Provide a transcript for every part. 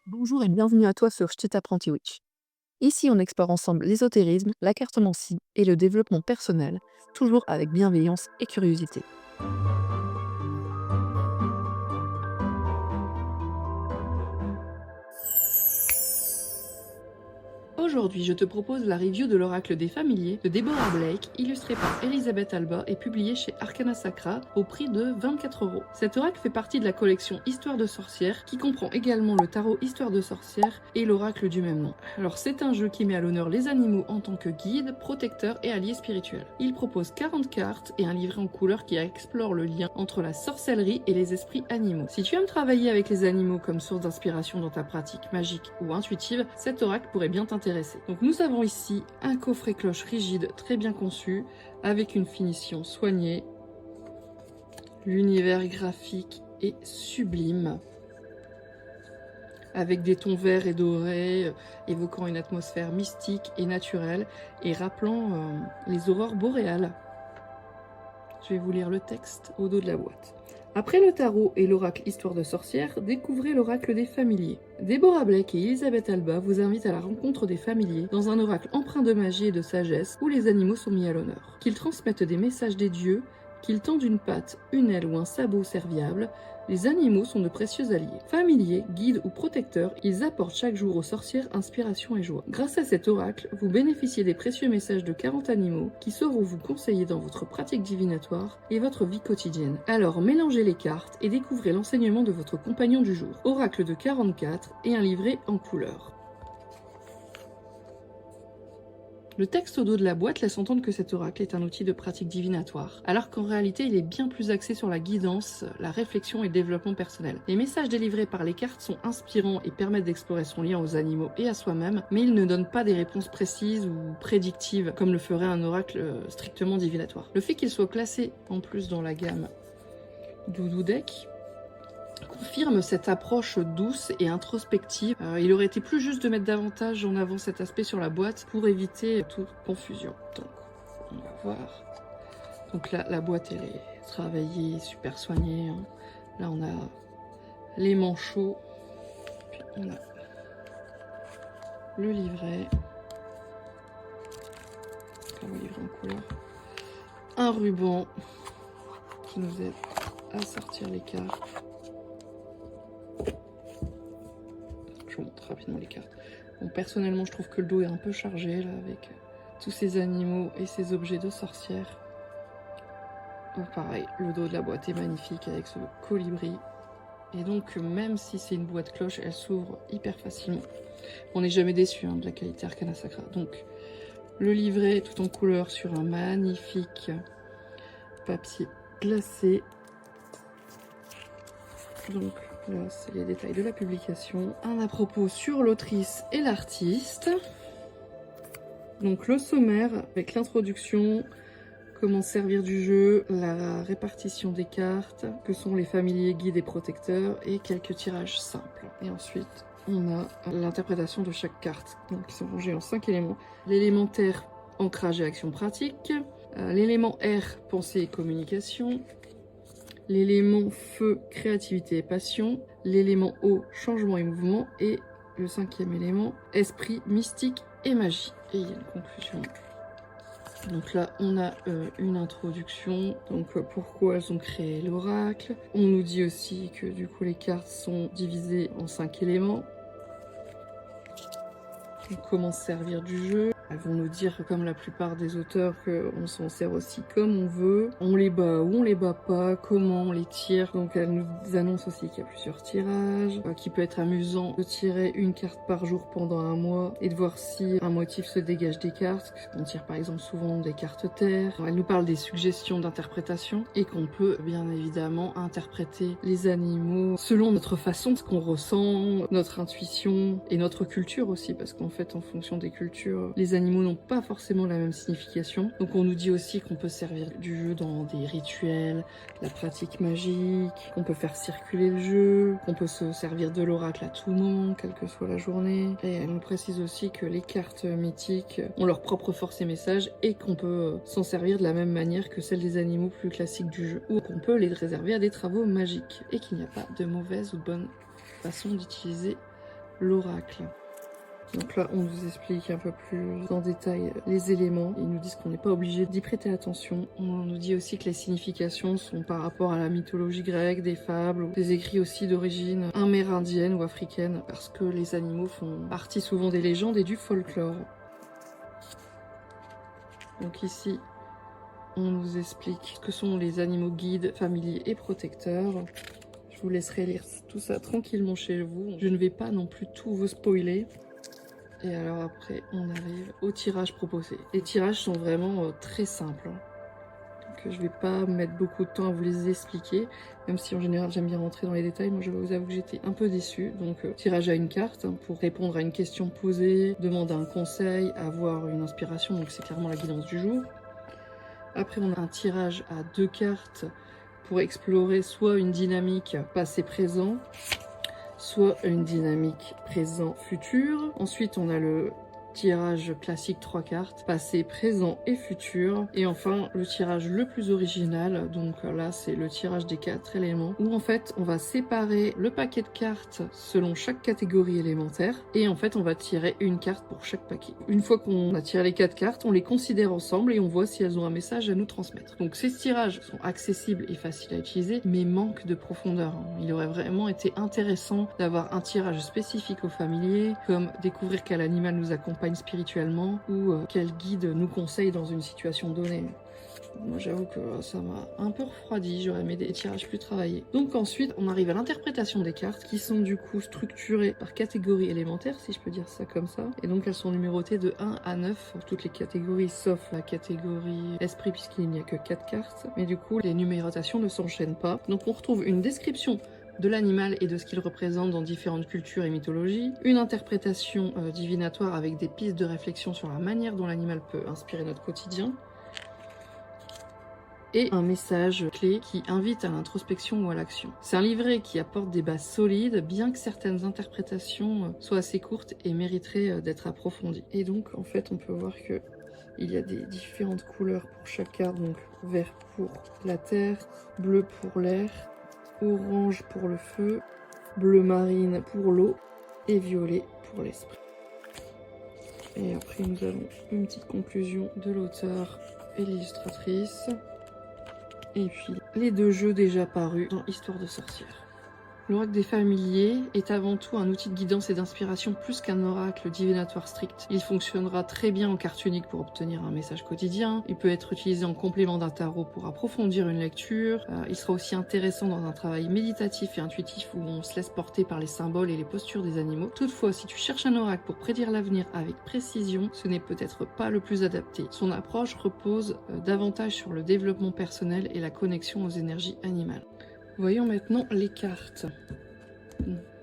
Bonjour et bienvenue à toi sur Je t'apprenti Witch. Ici, on explore ensemble l'ésotérisme, la cartomancie et le développement personnel, toujours avec bienveillance et curiosité. Aujourd'hui, je te propose la review de l'Oracle des Familiers de Deborah Blake, illustrée par Elisabeth Alba et publiée chez Arcana Sacra au prix de 24 €. Cet oracle fait partie de la collection Histoire de sorcière, qui comprend également le tarot Histoire de sorcière et l'oracle du même nom. Alors c'est un jeu qui met à l'honneur les animaux en tant que guides, protecteurs et alliés spirituels. Il propose 40 cartes et un livret en couleur qui explore le lien entre la sorcellerie et les esprits animaux. Si tu aimes travailler avec les animaux comme source d'inspiration dans ta pratique magique ou intuitive, cet oracle pourrait bien t'intéresser. Donc nous avons ici un coffret cloche rigide très bien conçu, avec une finition soignée. L'univers graphique est sublime, avec des tons verts et dorés, évoquant une atmosphère mystique et naturelle, et rappelant les aurores boréales. Je vais vous lire le texte au dos de la boîte. Après le tarot et l'oracle Histoire de sorcière, découvrez l'oracle des familiers. Deborah Blake et Elisabeth Alba vous invitent à la rencontre des familiers dans un oracle empreint de magie et de sagesse où les animaux sont mis à l'honneur. Qu'ils transmettent des messages des dieux, qu'ils tendent une patte, une aile ou un sabot serviable, les animaux sont de précieux alliés. Familiers, guides ou protecteurs, ils apportent chaque jour aux sorcières inspiration et joie. Grâce à cet oracle, vous bénéficiez des précieux messages de 40 animaux qui sauront vous conseiller dans votre pratique divinatoire et votre vie quotidienne. Alors mélangez les cartes et découvrez l'enseignement de votre compagnon du jour. Oracle de 44 et un livret en couleur. Le texte au dos de la boîte laisse entendre que cet oracle est un outil de pratique divinatoire, alors qu'en réalité il est bien plus axé sur la guidance, la réflexion et le développement personnel. Les messages délivrés par les cartes sont inspirants et permettent d'explorer son lien aux animaux et à soi-même, mais ils ne donnent pas des réponses précises ou prédictives comme le ferait un oracle strictement divinatoire. Le fait qu'il soit classé en plus dans la gamme Doudou Deck confirme cette approche douce et introspective. Il aurait été plus juste de mettre davantage en avant cet aspect sur la boîte pour éviter toute confusion. Donc, on va voir. Donc là, la boîte, elle est travaillée, super soignée. Là, on a les manchots. Puis on a le livret. Là, le livret en couleur. Un ruban qui nous aide à sortir les cartes. Je vous montre rapidement les cartes. Bon, personnellement, je trouve que le dos est un peu chargé, là, avec tous ces animaux et ces objets de sorcière. Donc, pareil, le dos de la boîte est magnifique avec ce colibri. Et donc, même si c'est une boîte cloche, elle s'ouvre hyper facilement. On n'est jamais déçu de la qualité Arcana Sacra. Donc, le livret tout en couleur sur un magnifique papier glacé. Donc, là, c'est les détails de la publication. Un à propos sur l'autrice et l'artiste. Donc, le sommaire avec l'introduction, comment servir du jeu, la répartition des cartes, que sont les familiers, guides et protecteurs, et quelques tirages simples. Et ensuite, on a l'interprétation de chaque carte, donc qui sont rangés en 5 éléments. L'élémentaire, ancrage et action pratique. L'élément R, pensée et communication. L'élément feu, créativité et passion. L'élément eau, changement et mouvement. Et le 5e élément, esprit, mystique et magie. Et il y a une conclusion. Donc là, on a une introduction. Donc pourquoi elles ont créé l'oracle. On nous dit aussi que du coup, les cartes sont divisées en 5 éléments. Donc, comment se servir du jeu. Elles vont nous dire, comme la plupart des auteurs, qu'on s'en sert aussi comme on veut. On les bat ou on les bat pas, comment on les tire. Donc elles nous annoncent aussi qu'il y a plusieurs tirages, qu'il peut être amusant de tirer une carte par jour pendant un mois et de voir si un motif se dégage des cartes. On tire par exemple souvent des cartes terre. Elle nous parle des suggestions d'interprétation et qu'on peut bien évidemment interpréter les animaux selon notre façon, ce qu'on ressent, notre intuition et notre culture aussi, parce qu'en fait en fonction des cultures, les animaux n'ont pas forcément la même signification. Donc on nous dit aussi qu'on peut servir du jeu dans des rituels, la pratique magique, qu'on peut faire circuler le jeu, qu'on peut se servir de l'oracle à tout moment, quelle que soit la journée. Et elle nous précise aussi que les cartes mythiques ont leur propre force et message et qu'on peut s'en servir de la même manière que celles des animaux plus classiques du jeu, ou qu'on peut les réserver à des travaux magiques et qu'il n'y a pas de mauvaise ou de bonne façon d'utiliser l'oracle. Donc là, on nous explique un peu plus en détail les éléments. Ils nous disent qu'on n'est pas obligé d'y prêter attention. On nous dit aussi que les significations sont par rapport à la mythologie grecque, des fables, ou des écrits aussi d'origine amérindienne ou africaine, parce que les animaux font partie souvent des légendes et du folklore. Donc ici, on nous explique ce que sont les animaux guides, familiers et protecteurs. Je vous laisserai lire tout ça tranquillement chez vous. Je ne vais pas non plus tout vous spoiler. Et alors après, on arrive au tirage proposé. Les tirages sont vraiment très simples. Donc je vais pas mettre beaucoup de temps à vous les expliquer, même si en général j'aime bien rentrer dans les détails. Moi je vous avoue que j'étais un peu déçue. Donc tirage à une carte pour répondre à une question posée, demander un conseil, avoir une inspiration, donc c'est clairement la guidance du jour. Après on a un tirage à 2 cartes pour explorer soit une dynamique passé-présent, soit une dynamique présent-futur. Ensuite, on a le tirage classique 3 cartes, passé, présent et futur. Et enfin, le tirage le plus original, donc là, c'est le tirage des 4 éléments, où en fait, on va séparer le paquet de cartes selon chaque catégorie élémentaire. Et en fait, on va tirer une carte pour chaque paquet. Une fois qu'on a tiré les 4 cartes, on les considère ensemble et on voit si elles ont un message à nous transmettre. Donc ces tirages sont accessibles et faciles à utiliser, mais manquent de profondeur. Il aurait vraiment été intéressant d'avoir un tirage spécifique aux familiers, comme découvrir quel animal nous accompagne spirituellement ou quel guide nous conseille dans une situation donnée. Moi j'avoue que ça m'a un peu refroidi, j'aurais aimé des tirages plus travaillés. Donc ensuite on arrive à l'interprétation des cartes qui sont du coup structurées par catégorie élémentaire, si je peux dire ça comme ça. Et donc elles sont numérotées de 1 à 9 pour toutes les catégories sauf la catégorie esprit puisqu'il n'y a que 4 cartes. Mais du coup les numérotations ne s'enchaînent pas. Donc on retrouve une description de l'animal et de ce qu'il représente dans différentes cultures et mythologies, une interprétation divinatoire avec des pistes de réflexion sur la manière dont l'animal peut inspirer notre quotidien, et un message clé qui invite à l'introspection ou à l'action. C'est un livret qui apporte des bases solides, bien que certaines interprétations soient assez courtes et mériteraient d'être approfondies. Et donc, en fait, on peut voir que il y a des différentes couleurs pour chaque carte, donc vert pour la terre, bleu pour l'air, orange pour le feu, bleu marine pour l'eau et violet pour l'esprit. Et après nous avons une petite conclusion de l'auteur et l'illustratrice. Et puis les 2 jeux déjà parus dans Histoire de sorcière. L'oracle des familiers est avant tout un outil de guidance et d'inspiration plus qu'un oracle divinatoire strict. Il fonctionnera très bien en carte unique pour obtenir un message quotidien. Il peut être utilisé en complément d'un tarot pour approfondir une lecture. Il sera aussi intéressant dans un travail méditatif et intuitif où on se laisse porter par les symboles et les postures des animaux. Toutefois, si tu cherches un oracle pour prédire l'avenir avec précision, ce n'est peut-être pas le plus adapté. Son approche repose davantage sur le développement personnel et la connexion aux énergies animales. Voyons maintenant les cartes.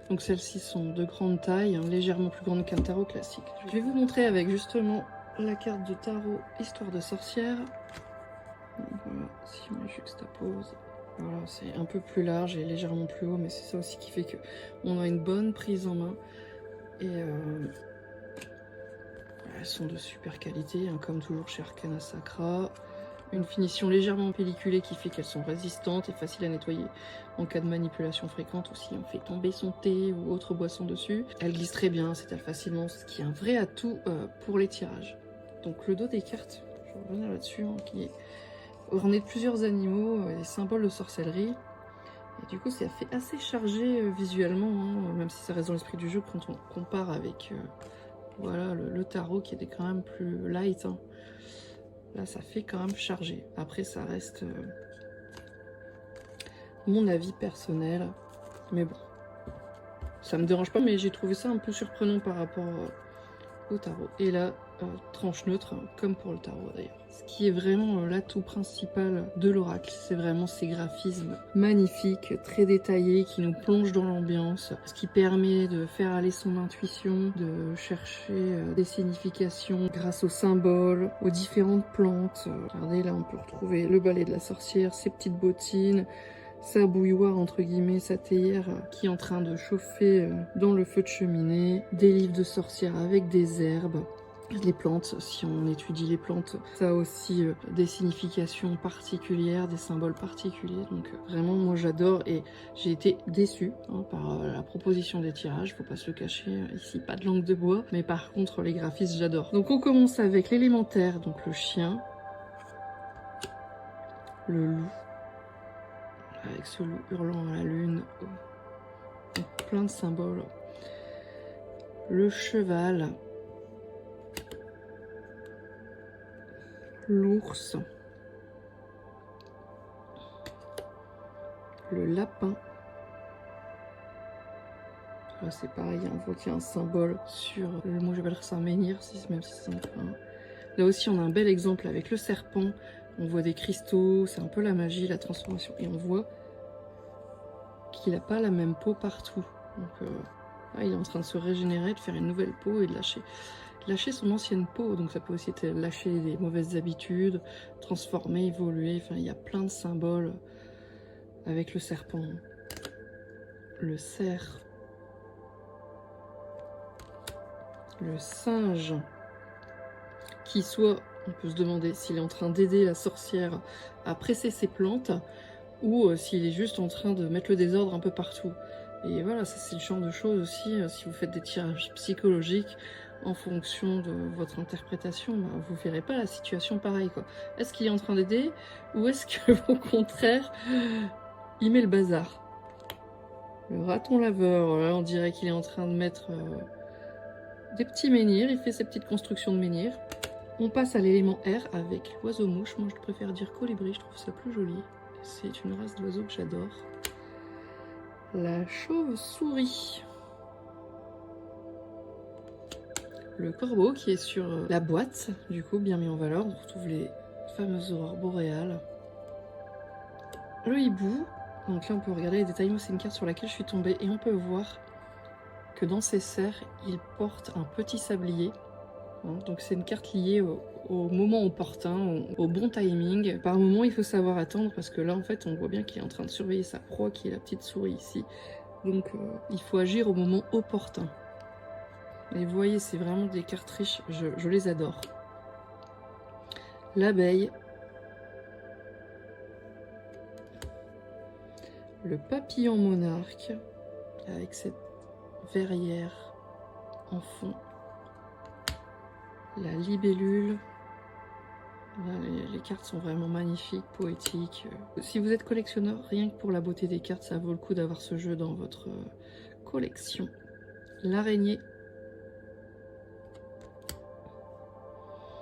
Donc celles-ci sont de grande taille, légèrement plus grandes qu'un tarot classique. Je vais vous montrer avec justement la carte de tarot Histoire de sorcière. Donc voilà, si je me juxtapose. Voilà, c'est un peu plus large et légèrement plus haut, mais c'est ça aussi qui fait que on a une bonne prise en main. Et elles sont de super qualité, comme toujours chez Arcana Sacra. Une finition légèrement pelliculée qui fait qu'elles sont résistantes et faciles à nettoyer en cas de manipulation fréquente ou si on fait tomber son thé ou autre boisson dessus. Elles glissent très bien, s'étalent facilement, ce qui est un vrai atout pour les tirages. Donc le dos des cartes, je vais revenir là-dessus, qui est orné de plusieurs animaux, des symboles de sorcellerie. Et du coup ça fait assez chargé visuellement, même si ça reste dans l'esprit du jeu quand on compare avec voilà, le tarot qui était quand même plus light. Là, ça fait quand même chargé. Après, ça reste mon avis personnel. Mais bon, ça me dérange pas, mais j'ai trouvé ça un peu surprenant par rapport au tarot. Et là, tranche neutre, comme pour le tarot d'ailleurs. Ce qui est vraiment l'atout principal de l'oracle, c'est vraiment ces graphismes magnifiques, très détaillés, qui nous plongent dans l'ambiance, ce qui permet de faire aller son intuition, de chercher des significations grâce aux symboles, aux différentes plantes. Regardez, là on peut retrouver le balai de la sorcière, ses petites bottines, sa bouilloire entre guillemets, sa théière qui est en train de chauffer dans le feu de cheminée, des livres de sorcière avec des herbes. Les plantes, si on étudie les plantes, ça a aussi des significations particulières, des symboles particuliers. Donc vraiment, moi j'adore et j'ai été déçue par la proposition des tirages. Faut pas se le cacher, ici pas de langue de bois. Mais par contre, les graphismes, j'adore. Donc on commence avec l'élémentaire, donc le chien, le loup, avec ce loup hurlant à la lune, donc plein de symboles. Le cheval, l'ours, le lapin. Là c'est pareil, on voit qu'il y a un symbole sur le mot, j'appelle ça un menhir, même si c'est un... Là aussi on a un bel exemple avec le serpent, on voit des cristaux, c'est un peu la magie, la transformation, et on voit qu'il n'a pas la même peau partout. Donc là, il est en train de se régénérer, de faire une nouvelle peau et de lâcher son ancienne peau. Donc ça peut aussi être lâcher des mauvaises habitudes, transformer, évoluer, enfin il y a plein de symboles avec le serpent. Le cerf, le singe, qui soit, on peut se demander s'il est en train d'aider la sorcière à presser ses plantes, ou s'il est juste en train de mettre le désordre un peu partout. Et voilà, ça c'est le genre de choses aussi, si vous faites des tirages psychologiques, en fonction de votre interprétation, bah, vous ne verrez pas la situation pareil, quoi. Est-ce qu'il est en train d'aider, ou est-ce que au contraire, il met le bazar? Le raton laveur, là on dirait qu'il est en train de mettre des petits menhirs, il fait ses petites constructions de menhirs. On passe à l'élément R avec l'oiseau-mouche. Moi je préfère dire colibri, je trouve ça plus joli. C'est une race d'oiseau que j'adore. La chauve-souris. Le corbeau qui est sur la boîte, du coup bien mis en valeur. On retrouve les fameuses aurores boréales. Le hibou. Donc là on peut regarder les détails. Moi c'est une carte sur laquelle je suis tombée et on peut voir que dans ses serres, il porte un petit sablier. Donc c'est une carte liée au moment opportun, au bon timing. Par moment, il faut savoir attendre parce que là, en fait, on voit bien qu'il est en train de surveiller sa proie, qui est la petite souris ici. Donc il faut agir au moment opportun. Et vous voyez, c'est vraiment des cartes riches, je les adore. L'abeille. Le papillon monarque, avec cette verrière en fond. La libellule. Là, les cartes sont vraiment magnifiques, poétiques. Si vous êtes collectionneur, rien que pour la beauté des cartes, ça vaut le coup d'avoir ce jeu dans votre collection. L'araignée.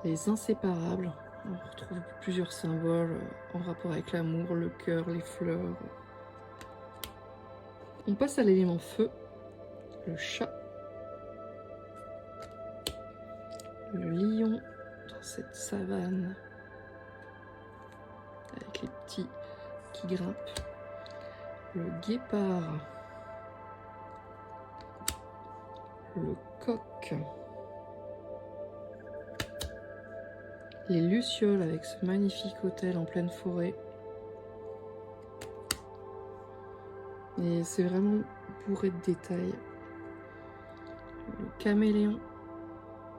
Les inséparables. On retrouve plusieurs symboles en rapport avec l'amour, le cœur, les fleurs. On passe à l'élément feu. Le chat. Le lion dans cette savane. Avec les petits qui grimpent. Le guépard. Le coq. Les lucioles avec ce magnifique hôtel en pleine forêt. Et c'est vraiment bourré de détails. Le caméléon.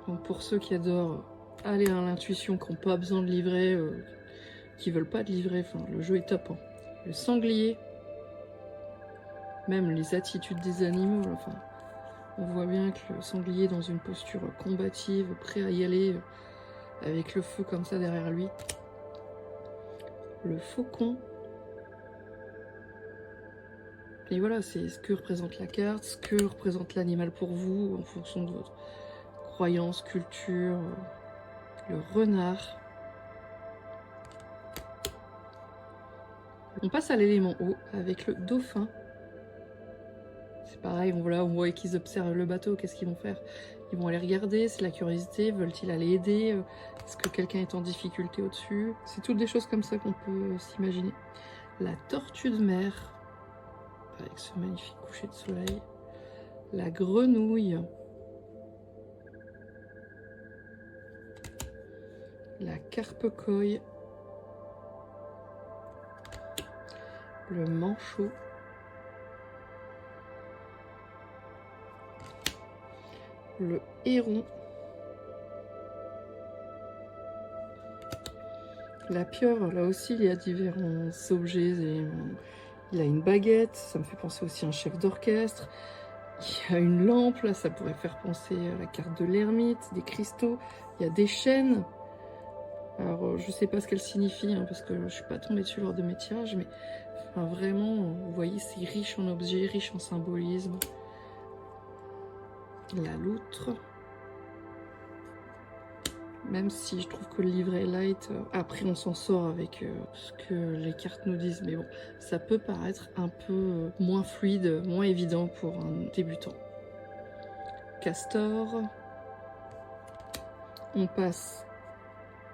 Donc pour ceux qui adorent aller à l'intuition, qui n'ont pas besoin de livrer, qui veulent pas de livrer, enfin le jeu est top. Le sanglier. Même les attitudes des animaux, enfin, on voit bien que le sanglier est dans une posture combative, prêt à y aller, avec le feu comme ça derrière lui. Le faucon. Et voilà, c'est ce que représente la carte, ce que représente l'animal pour vous, en fonction de votre croyance, culture. Le renard. On passe à l'élément eau avec le dauphin. C'est pareil, on voit qu'ils observent le bateau, qu'est-ce qu'ils vont faire? Ils vont aller regarder, c'est la curiosité, veulent-ils aller aider? Est-ce que quelqu'un est en difficulté au-dessus? C'est toutes des choses comme ça qu'on peut s'imaginer. La tortue de mer, avec ce magnifique coucher de soleil. La grenouille. La carpe-coille. Le manchot. Le héron. La pieuvre, là aussi, il y a différents objets. Il a une baguette, ça me fait penser aussi à un chef d'orchestre. Il y a une lampe, là, ça pourrait faire penser à la carte de l'ermite, des cristaux. Il y a des chaînes. Alors, je sais pas ce qu'elles signifient, hein, parce que je suis pas tombée dessus lors de mes tirages, mais enfin, vraiment, vous voyez, c'est riche en objets, riche en symbolisme. La loutre. Même si je trouve que le livret est light, après on s'en sort avec ce que les cartes nous disent, mais bon, ça peut paraître un peu moins fluide, moins évident pour un débutant. Castor. On passe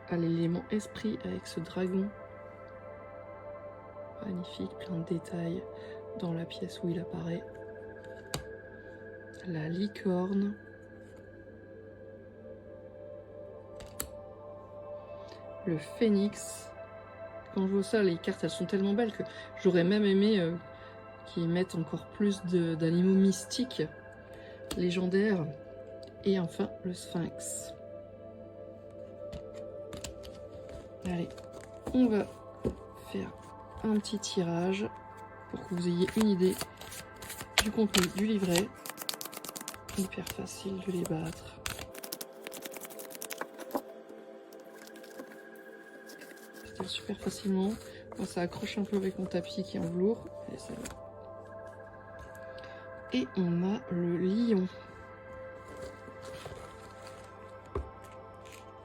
à l'élément esprit avec ce dragon. Magnifique, plein de détails dans la pièce où il apparaît. La licorne. Le phénix. Quand je vois ça, les cartes elles sont tellement belles que j'aurais même aimé qu'ils mettent encore plus d'animaux mystiques, légendaires. Et enfin le sphinx. Allez, on va faire un petit tirage pour que vous ayez une idée du contenu du livret. Hyper facile de les battre. Super facilement. Moi, ça accroche un peu avec mon tapis qui est en velours. Allez, ça va. Et on a le lion.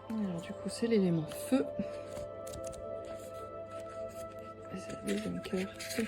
Alors du coup, c'est l'élément feu. Et c'est la deuxième carte.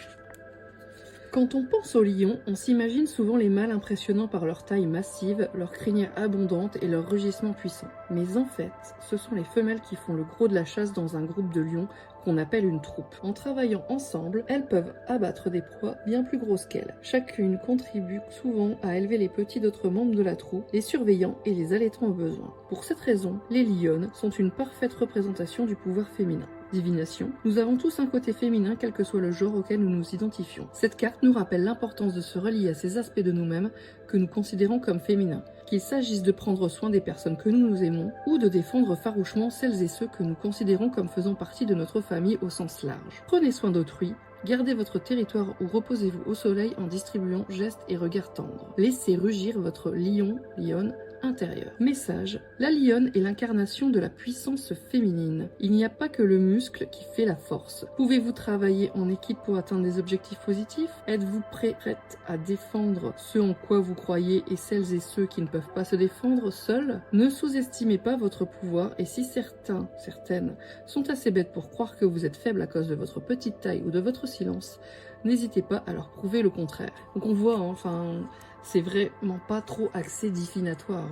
Quand on pense aux lions, on s'imagine souvent les mâles impressionnants par leur taille massive, leur crinière abondante et leur rugissement puissant. Mais en fait, ce sont les femelles qui font le gros de la chasse dans un groupe de lions qu'on appelle une troupe. En travaillant ensemble, elles peuvent abattre des proies bien plus grosses qu'elles. Chacune contribue souvent à élever les petits d'autres membres de la troupe, les surveillant et les allaitant au besoin. Pour cette raison, les lionnes sont une parfaite représentation du pouvoir féminin. Divination, nous avons tous un côté féminin quel que soit le genre auquel nous nous identifions. Cette carte nous rappelle l'importance de se relier à ces aspects de nous-mêmes que nous considérons comme féminins, qu'il s'agisse de prendre soin des personnes que nous aimons ou de défendre farouchement celles et ceux que nous considérons comme faisant partie de notre famille au sens large. Prenez soin d'autrui, gardez votre territoire ou reposez-vous au soleil en distribuant gestes et regards tendres. Laissez rugir votre lion, lionne, intérieur. Message: la lionne est l'incarnation de la puissance féminine. Il n'y a pas que le muscle qui fait la force. Pouvez-vous travailler en équipe pour atteindre des objectifs positifs? Êtes-vous prête à défendre ce en quoi vous croyez et celles et ceux qui ne peuvent pas se défendre seuls? Ne sous-estimez pas votre pouvoir et si certaines sont assez bêtes pour croire que vous êtes faible à cause de votre petite taille ou de votre silence, n'hésitez pas à leur prouver le contraire. Donc on voit, enfin, c'est vraiment pas trop axé divinatoire,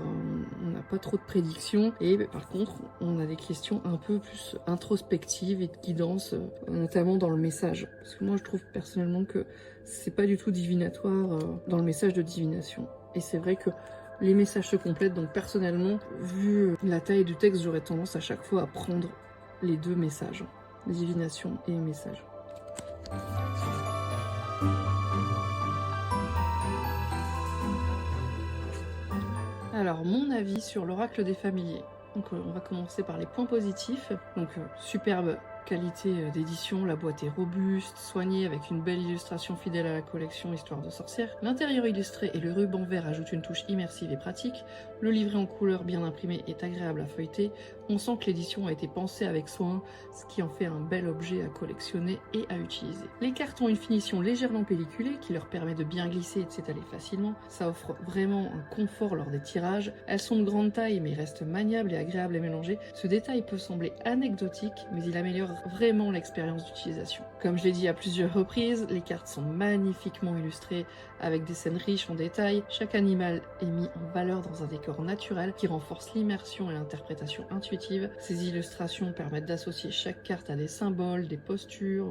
on n'a pas trop de prédictions et par contre on a des questions un peu plus introspectives et de guidance, notamment dans le message. Parce que moi je trouve personnellement que c'est pas du tout divinatoire dans le message de divination. Et c'est vrai que les messages se complètent, donc personnellement, vu la taille du texte, j'aurais tendance à chaque fois à prendre les deux messages, divination et message. Alors, mon avis sur l'oracle des familiers. Donc, on va commencer par les points positifs. Donc, superbe qualité d'édition, la boîte est robuste, soignée avec une belle illustration fidèle à la collection Histoire de sorcière. L'intérieur illustré et le ruban vert ajoutent une touche immersive et pratique. Le livret en couleur bien imprimé est agréable à feuilleter. On sent que l'édition a été pensée avec soin, ce qui en fait un bel objet à collectionner et à utiliser. Les cartes ont une finition légèrement pelliculée qui leur permet de bien glisser et de s'étaler facilement. Ça offre vraiment un confort lors des tirages. Elles sont de grande taille mais restent maniables et agréables à mélanger. Ce détail peut sembler anecdotique, mais il améliore vraiment l'expérience d'utilisation. Comme je l'ai dit à plusieurs reprises, les cartes sont magnifiquement illustrées avec des scènes riches en détails. Chaque animal est mis en valeur dans un décor naturel qui renforce l'immersion et l'interprétation intuitive. Ces illustrations permettent d'associer chaque carte à des symboles, des postures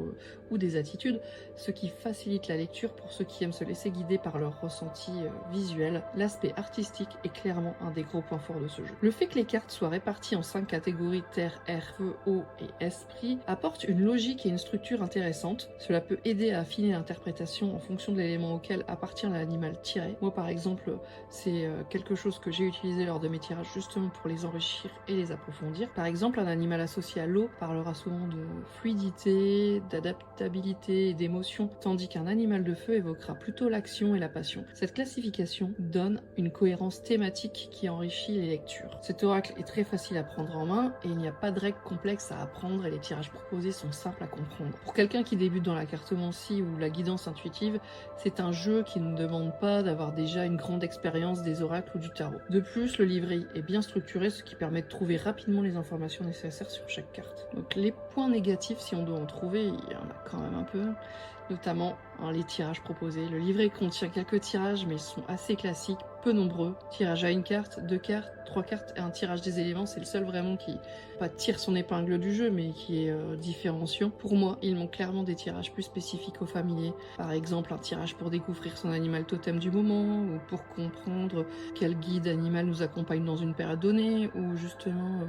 ou des attitudes, ce qui facilite la lecture pour ceux qui aiment se laisser guider par leur ressenti visuel. L'aspect artistique est clairement un des gros points forts de ce jeu. Le fait que les cartes soient réparties en 5 catégories terre, air, feu, eau et esprit apporte une logique et une structure intéressante. Cela peut aider à affiner l'interprétation en fonction de l'élément auquel appartient l'animal tiré. Moi par exemple, c'est quelque chose que j'ai utilisé lors de mes tirages justement pour les enrichir et les approfondir. approfondir. Par exemple, un animal associé à l'eau parlera souvent de fluidité, d'adaptabilité et d'émotion, tandis qu'un animal de feu évoquera plutôt l'action et la passion. Cette classification donne une cohérence thématique qui enrichit les lectures. Cet oracle est très facile à prendre en main et il n'y a pas de règles complexes à apprendre et les tirages proposés sont simples à comprendre. Pour quelqu'un qui débute dans la cartomancie ou la guidance intuitive, c'est un jeu qui ne demande pas d'avoir déjà une grande expérience des oracles ou du tarot. De plus, le livret est bien structuré, ce qui permet de trouver rapidement les informations nécessaires sur chaque carte. Donc les points négatifs, si on doit en trouver, il y en a quand même un peu, notamment les tirages proposés. Le livret contient quelques tirages, mais ils sont assez classiques, peu nombreux. Tirage à une carte, 2 cartes, 3 cartes et un tirage des éléments, c'est le seul vraiment qui pas tire son épingle du jeu, mais qui est différenciant. Pour moi, il manque clairement des tirages plus spécifiques aux familiers. Par exemple, un tirage pour découvrir son animal totem du moment, ou pour comprendre quel guide animal nous accompagne dans une période donnée, ou justement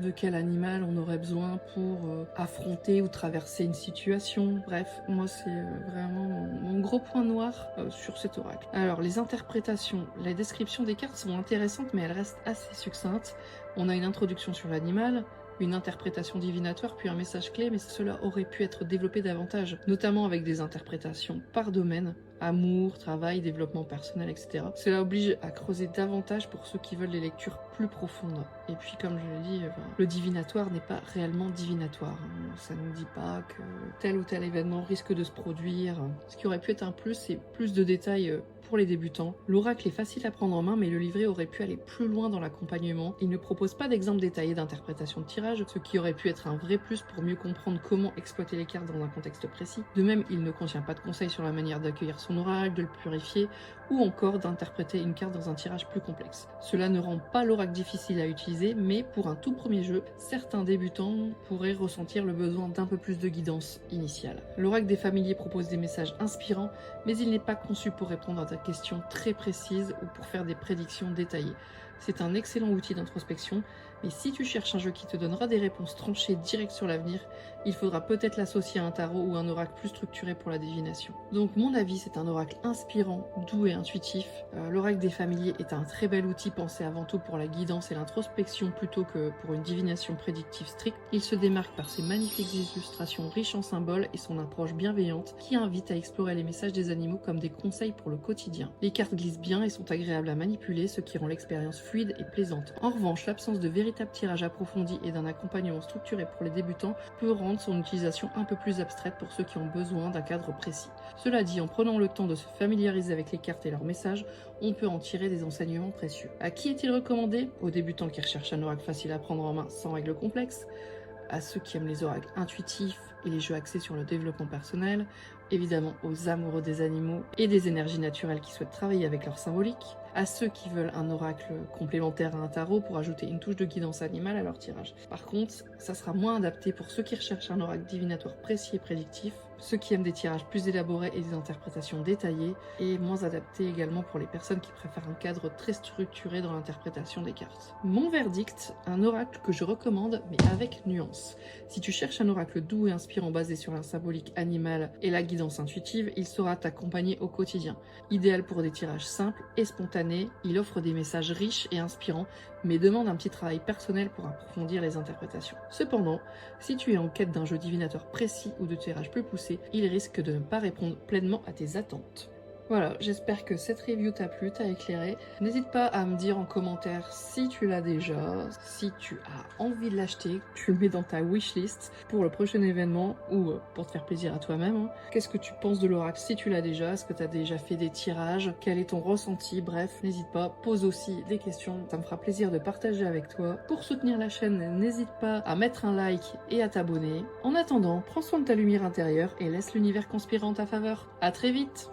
de quel animal on aurait besoin pour affronter ou traverser une situation. Bref, moi c'est vraiment mon gros point noir sur cet oracle. Alors, les interprétations, la description des cartes sont intéressantes, mais elles restent assez succinctes. On a une introduction sur l'animal, une interprétation divinatoire, puis un message clé, mais cela aurait pu être développé davantage, notamment avec des interprétations par domaine, amour, travail, développement personnel, etc. Cela oblige à creuser davantage pour ceux qui veulent des lectures plus profondes. Et puis, comme je l'ai dit, le divinatoire n'est pas réellement divinatoire. Ça ne nous dit pas que tel ou tel événement risque de se produire. Ce qui aurait pu être un plus, c'est plus de détails pour les débutants. L'oracle est facile à prendre en main, mais le livret aurait pu aller plus loin dans l'accompagnement. Il ne propose pas d'exemple détaillé d'interprétation de tirage, ce qui aurait pu être un vrai plus pour mieux comprendre comment exploiter les cartes dans un contexte précis. De même, il ne contient pas de conseils sur la manière d'accueillir son oracle, de le purifier, ou encore d'interpréter une carte dans un tirage plus complexe. Cela ne rend pas l'oracle difficile à utiliser, mais pour un tout premier jeu, certains débutants pourraient ressentir le besoin d'un peu plus de guidance initiale. L'oracle des familiers propose des messages inspirants, mais il n'est pas conçu pour répondre à ta question très précise ou pour faire des prédictions détaillées. C'est un excellent outil d'introspection, mais si tu cherches un jeu qui te donnera des réponses tranchées directes sur l'avenir, il faudra peut-être l'associer à un tarot ou un oracle plus structuré pour la divination. Donc mon avis, c'est un oracle inspirant, doux et intuitif. L'oracle des familiers est un très bel outil pensé avant tout pour la guidance et l'introspection plutôt que pour une divination prédictive stricte. Il se démarque par ses magnifiques illustrations riches en symboles et son approche bienveillante qui invite à explorer les messages des animaux comme des conseils pour le quotidien. Les cartes glissent bien et sont agréables à manipuler, ce qui rend l'expérience fluide et plaisante. En revanche, l'absence de véritable tirage approfondi et d'un accompagnement structuré pour les débutants peut rendre son utilisation un peu plus abstraite pour ceux qui ont besoin d'un cadre précis. Cela dit, en prenant le temps de se familiariser avec les cartes et leurs messages, on peut en tirer des enseignements précieux. À qui est-il recommandé? Aux débutants qui recherchent un oracle facile à prendre en main sans règles complexes, à ceux qui aiment les oracles intuitifs et les jeux axés sur le développement personnel, évidemment aux amoureux des animaux et des énergies naturelles qui souhaitent travailler avec leur symbolique, à ceux qui veulent un oracle complémentaire à un tarot pour ajouter une touche de guidance animale à leur tirage. Par contre, ça sera moins adapté pour ceux qui recherchent un oracle divinatoire précis et prédictif, ceux qui aiment des tirages plus élaborés et des interprétations détaillées, et moins adapté également pour les personnes qui préfèrent un cadre très structuré dans l'interprétation des cartes. Mon verdict, un oracle que je recommande, mais avec nuance. Si tu cherches un oracle doux et inspirant basé sur la symbolique animale et la guidance intuitive, il saura t'accompagner au quotidien. Idéal pour des tirages simples et spontanés, il offre des messages riches et inspirants, mais demande un petit travail personnel pour approfondir les interprétations. Cependant, si tu es en quête d'un jeu divinatoire précis ou de tirage plus poussé, il risque de ne pas répondre pleinement à tes attentes. Voilà, j'espère que cette review t'a plu, t'a éclairé. N'hésite pas à me dire en commentaire si tu l'as déjà, si tu as envie de l'acheter, tu le mets dans ta wishlist pour le prochain événement ou pour te faire plaisir à toi-même. Qu'est-ce que tu penses de l'oracle si tu l'as déjà? Est-ce que tu as déjà fait des tirages? Quel est ton ressenti? Bref, n'hésite pas, pose aussi des questions, ça me fera plaisir de partager avec toi. Pour soutenir la chaîne, n'hésite pas à mettre un like et à t'abonner. En attendant, prends soin de ta lumière intérieure et laisse l'univers conspirer en ta faveur. À très vite!